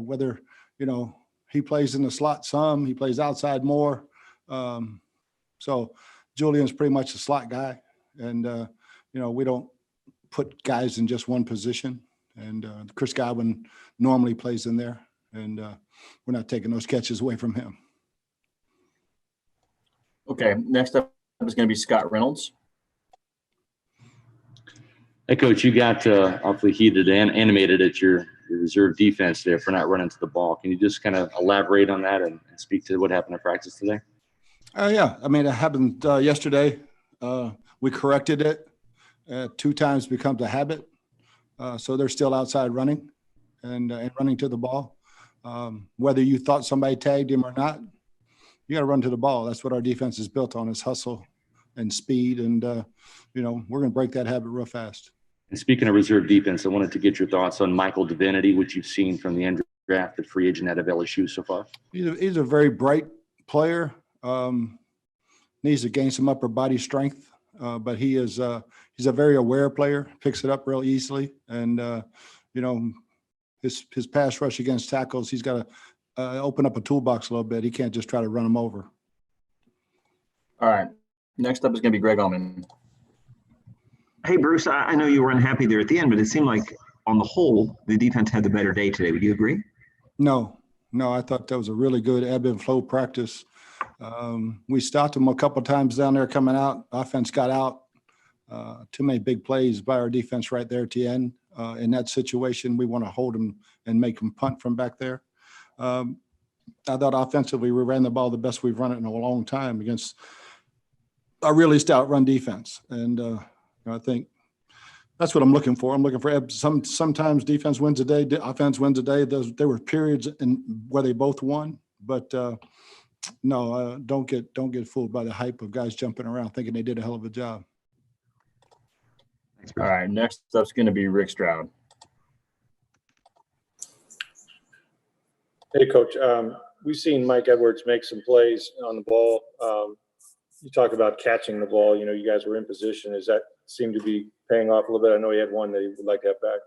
whether, he plays in the slot some, he plays outside more. So Julian's pretty much a slot guy. And, we don't put guys in just one position. And Chris Godwin normally plays in there. And we're not taking those catches away from him. Okay, next up is going to be Scott Reynolds. Hey, Coach, you got awfully heated and animated at your reserve defense there for not running to the ball. Can you just kind of elaborate on that and speak to what happened in practice today? Yeah, I mean, it happened yesterday. We corrected it. 2 times becomes a habit. So they're still outside running and running to the ball. Whether you thought somebody tagged him or not, you got to run to the ball. That's what our defense is built on, is hustle and speed. And, we're going to break that habit real fast. And speaking of reserve defense, I wanted to get your thoughts on Michael Divinity, which you've seen from the undrafted free agent out of LSU so far. He's a very bright player. Needs to gain some upper body strength, but he's a very aware player, picks it up real easily. And, his pass rush against tackles, he's got to open up a toolbox a little bit. He can't just try to run them over. All right. Next up is going to be Greg Allman. Hey, Bruce, I know you were unhappy there at the end, but it seemed like on the whole, the defense had the better day today. Would you agree? No, I thought that was a really good ebb and flow practice. We stopped them a couple of times down there coming out. Offense got out. Too many big plays by our defense right there at the end. In that situation, we want to hold them and make them punt from back there. I thought offensively we ran the ball the best we've run it in a long time against a really stout run defense. And I think that's what I'm looking for. I'm looking for sometimes defense wins a day, offense wins a day. There were periods where they both won, but no, don't get fooled by the hype of guys jumping around thinking they did a hell of a job. All right, next up's going to be Rick Stroud. Hey, Coach. We've seen Mike Edwards make some plays on the ball. You talk about catching the ball. You guys were in position. Does that seem to be paying off a little bit? I know he had one that he would like to have back.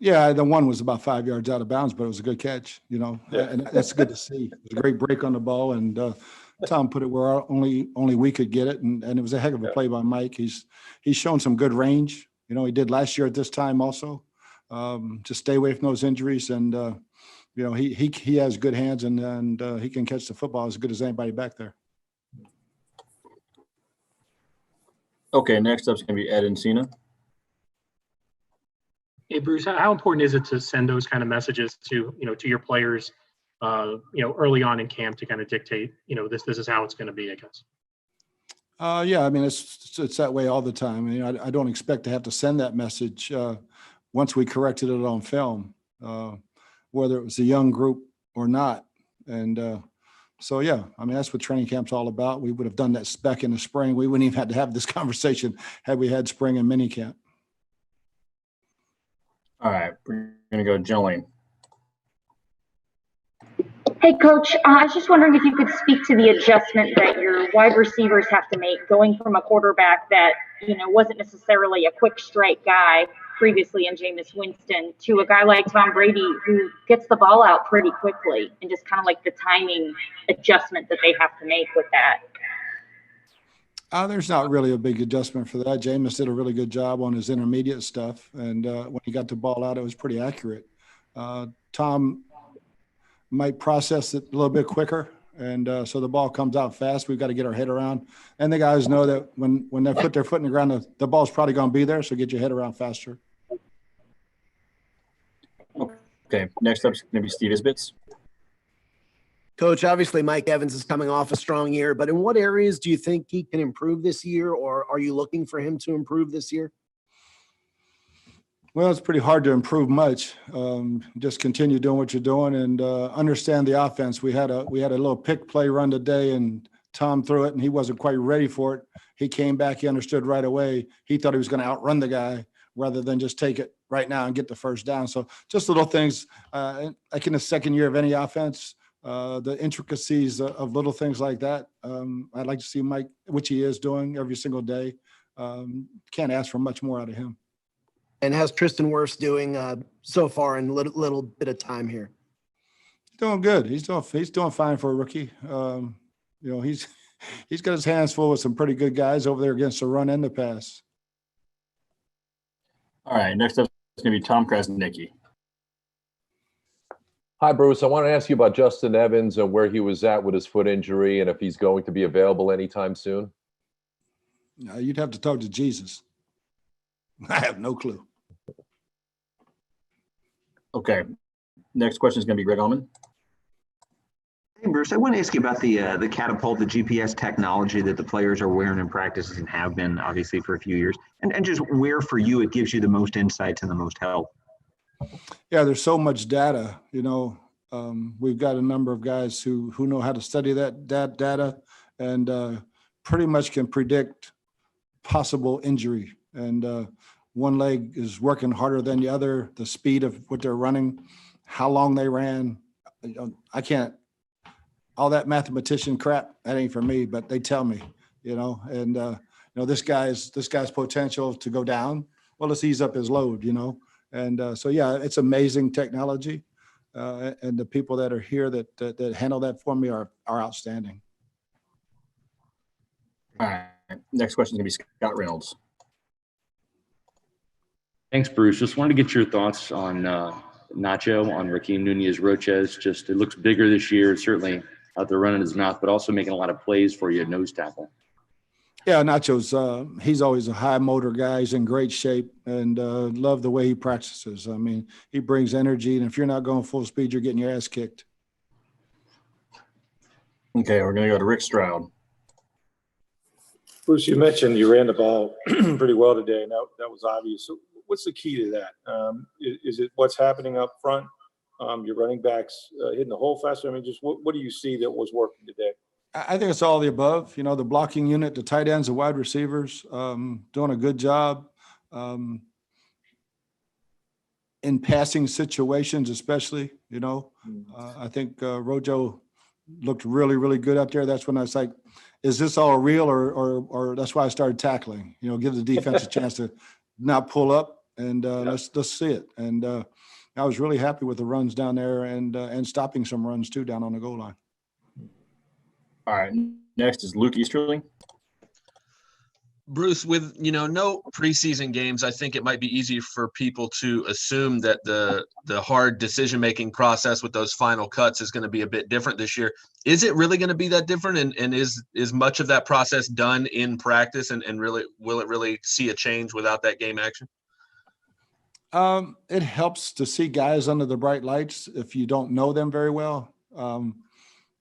Yeah, the one was about 5 yards out of bounds, but it was a good catch, Yeah. and that's good to see. It was a great break on the ball, and Tom put it where only we could get it, and it was a heck of a play by Mike. He's shown some good range. He did last year at this time also. Just stay away from those injuries, and he has good hands, and he can catch the football as good as anybody back there. Okay, next up is going to be Ed Encina. Hey, Bruce, how important is it to send those kind of messages to your players, early on in camp to kind of dictate, this is how it's going to be, I guess? Yeah, I mean, it's that way all the time. I don't expect to have to send that message once we corrected it on film, whether it was a young group or not. And so, yeah, I mean, that's what training camp's all about. We would have done that back in the spring. We wouldn't even have to have this conversation had we had spring and mini camp. All right, we're going to go Jolene. Hey, Coach, I was just wondering if you could speak to the adjustment that your wide receivers have to make going from a quarterback that, wasn't necessarily a quick strike guy previously in Jameis Winston to a guy like Tom Brady who gets the ball out pretty quickly, and just kind of like the timing adjustment that they have to make with that. There's not really a big adjustment for that. Jameis did a really good job on his intermediate stuff, and when he got the ball out, it was pretty accurate. Tom might process it a little bit quicker, and so the ball comes out fast. We've got to get our head around. And the guys know that when they put their foot in the ground, the ball's probably going to be there, so get your head around faster. Okay, next up is going to be Steve Isbitz. Coach, obviously Mike Evans is coming off a strong year, but in what areas do you think he can improve this year, or are you looking for him to improve this year? Well, it's pretty hard to improve much. Just continue doing what you're doing and understand the offense. We had a little pick play run today, and Tom threw it, and he wasn't quite ready for it. He came back. He understood right away. He thought he was going to outrun the guy rather than just take it right now and get the first down. So just little things. Like in the second year of any offense, the intricacies of little things like that. I'd like to see Mike, which he is doing every single day. Can't ask for much more out of him. And how's Tristan Wirfs doing so far in little bit of time here? Doing good. He's doing fine for a rookie. He's got his hands full with some pretty good guys over there against the run and the pass. All right, next up is going to be Tom Krasnicki. Hi, Bruce. I want to ask you about Justin Evans and where he was at with his foot injury and if he's going to be available anytime soon. You'd have to talk to Jesus. I have no clue. Okay, next question is going to be Greg Allman. Hey, Bruce, I want to ask you about the catapult, the GPS technology that the players are wearing in practices and have been obviously for a few years, and just where for you it gives you the most insights and the most help. Yeah, there's so much data. We've got a number of guys who know how to study that data and pretty much can predict possible injury. And one leg is working harder than the other, the speed of what they're running, how long they ran. I can't, all that mathematician crap, that ain't for me, but they tell me, this guy's potential to go down. Well, let's ease up his load, And so, yeah, it's amazing technology. And the people that are here that handle that for me are outstanding. All right, next question is going to be Scott Reynolds. Thanks, Bruce. Just wanted to get your thoughts on Nacho, on Rakeem Nunez-Roches. Just, it looks bigger this year. Certainly out there running his mouth, but also making a lot of plays for you at nose tackle. Yeah, Nacho's, he's always a high motor guy. He's in great shape and love the way he practices. I mean, he brings energy, and if you're not going full speed, you're getting your ass kicked. Okay, we're going to go to Rick Stroud. Bruce, you mentioned you ran the ball pretty well today, and that was obvious. So what's the key to that? Is it what's happening up front? Your running backs hitting the hole faster? I mean, just what do you see that was working today? I think it's all the above. The blocking unit, the tight ends, the wide receivers, doing a good job in passing situations, especially. I think Rojo looked really, really good out there. That's when I was like, is this all real or that's why I started tackling, give the defense a chance to not pull up and let's see it. And I was really happy with the runs down there and stopping some runs too down on the goal line. All right, next is Luke Easterling. Bruce, with no preseason games, I think it might be easy for people to assume that the hard decision-making process with those final cuts is going to be a bit different this year. Is it really going to be that different? And is much of that process done in practice? And really, will it really see a change without that game action? It helps to see guys under the bright lights if you don't know them very well.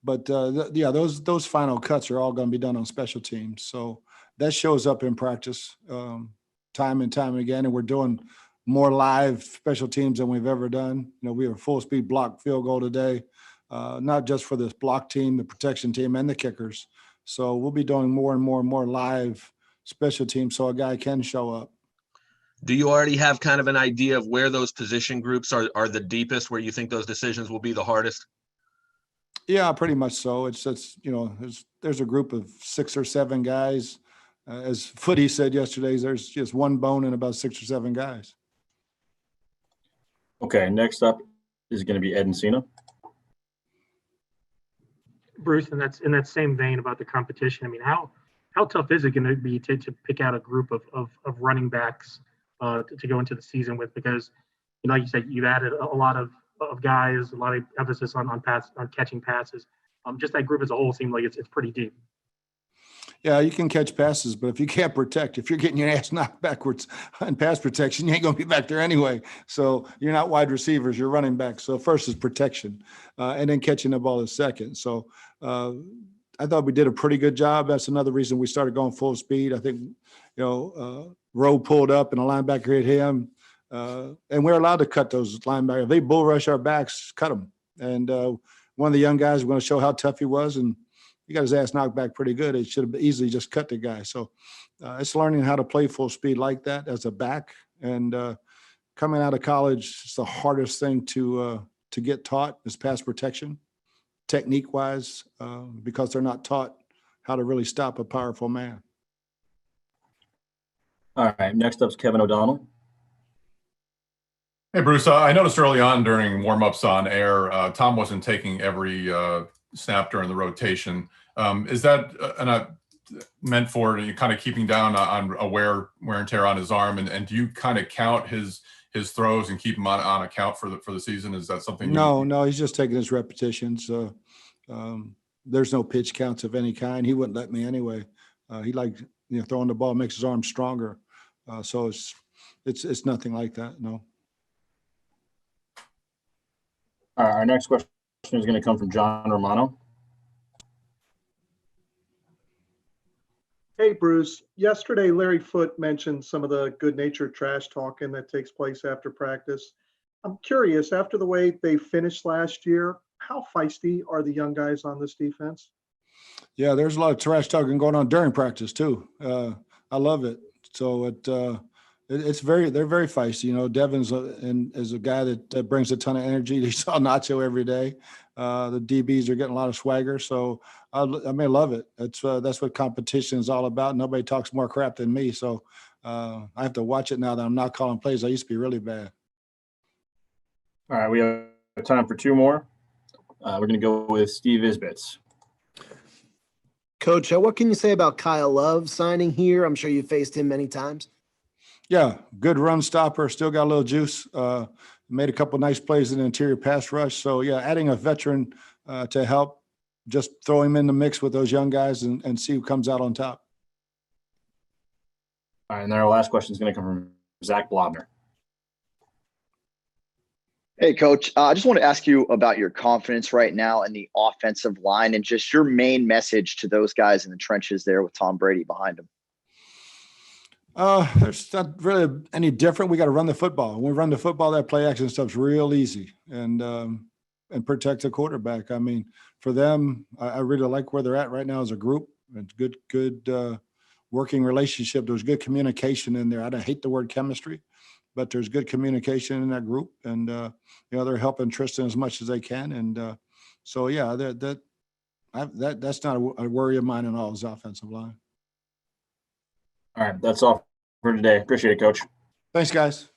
But those final cuts are all going to be done on special teams. So that shows up in practice time and time again. And we're doing more live special teams than we've ever done. We have a full speed block field goal today, not just for this block team, the protection team, and the kickers. So we'll be doing more and more and more live special teams so a guy can show up. Do you already have kind of an idea of where those position groups are the deepest, where you think those decisions will be the hardest? Yeah, pretty much so. It's there's a group of 6 or 7 guys. As Footy said yesterday, there's just one bone in about 6 or 7 guys. Okay, next up is going to be Ed Encina. Bruce, and that's in that same vein about the competition. I mean, how tough is it going to be to pick out a group of running backs to go into the season with? Because, like you said, you've added a lot of guys, a lot of emphasis on catching passes. Just that group as a whole seemed like it's pretty deep. Yeah, you can catch passes, but if you can't protect, if you're getting your ass knocked backwards on pass protection, you ain't going to be back there anyway. So you're not wide receivers, you're running back. So first is protection, and then catching the ball is second. So I thought we did a pretty good job. That's another reason we started going full speed. I think, Rowe pulled up and a linebacker hit him. And we're allowed to cut those linebackers. If they bull rush our backs, cut them. And one of the young guys, we're going to show how tough he was, and he got his ass knocked back pretty good. It should have easily just cut the guy. So it's learning how to play full speed like that as a back. And coming out of college, it's the hardest thing to get taught is pass protection, technique-wise, because they're not taught how to really stop a powerful man. All right, next up is Kevin O'Donnell. Hey, Bruce, I noticed early on during warm-ups on air, Tom wasn't taking every snap during the rotation. Is that meant for kind of keeping down on wear and tear on his arm? And do you kind of count his throws and keep him on account for the season? Is that something? No, he's just taking his repetitions. There's no pitch counts of any kind. He wouldn't let me anyway. He liked, throwing the ball makes his arm stronger. So it's nothing like that. No. All right, our next question is going to come from John Romano. Hey, Bruce. Yesterday, Larry Foote mentioned some of the good-natured trash talking that takes place after practice. I'm curious, after the way they finished last year, how feisty are the young guys on this defense? Yeah, there's a lot of trash talking going on during practice too. I love it. So they're very feisty. Devin's is a guy that brings a ton of energy. He saw Nacho every day. The DBs are getting a lot of swagger. So I love it. That's what competition is all about. Nobody talks more crap than me. So I have to watch it now that I'm not calling plays. I used to be really bad. All right, we have time for two more. We're going to go with Steve Isbitz. Coach, what can you say about Kyle Love signing here? I'm sure you faced him many times. Yeah, good run stopper. Still got a little juice. Made a couple nice plays in the interior pass rush. So, yeah, adding a veteran to help, just throw him in the mix with those young guys and see who comes out on top. All right, and then our last question is going to come from Zach Blobner. Hey, Coach, I just want to ask you about your confidence right now in the offensive line and just your main message to those guys in the trenches there with Tom Brady behind them. There's not really any different. We got to run the football. When we run the football, that play action stuff's real easy and protect the quarterback. I mean, for them, I really like where they're at right now as a group. It's good working relationship. There's good communication in there. I don't hate the word chemistry, but there's good communication in that group, and they're helping Tristan as much as they can. And so, yeah, that's not a worry of mine at all. Is offensive line. All right, that's all for today. Appreciate it, Coach. Thanks, guys.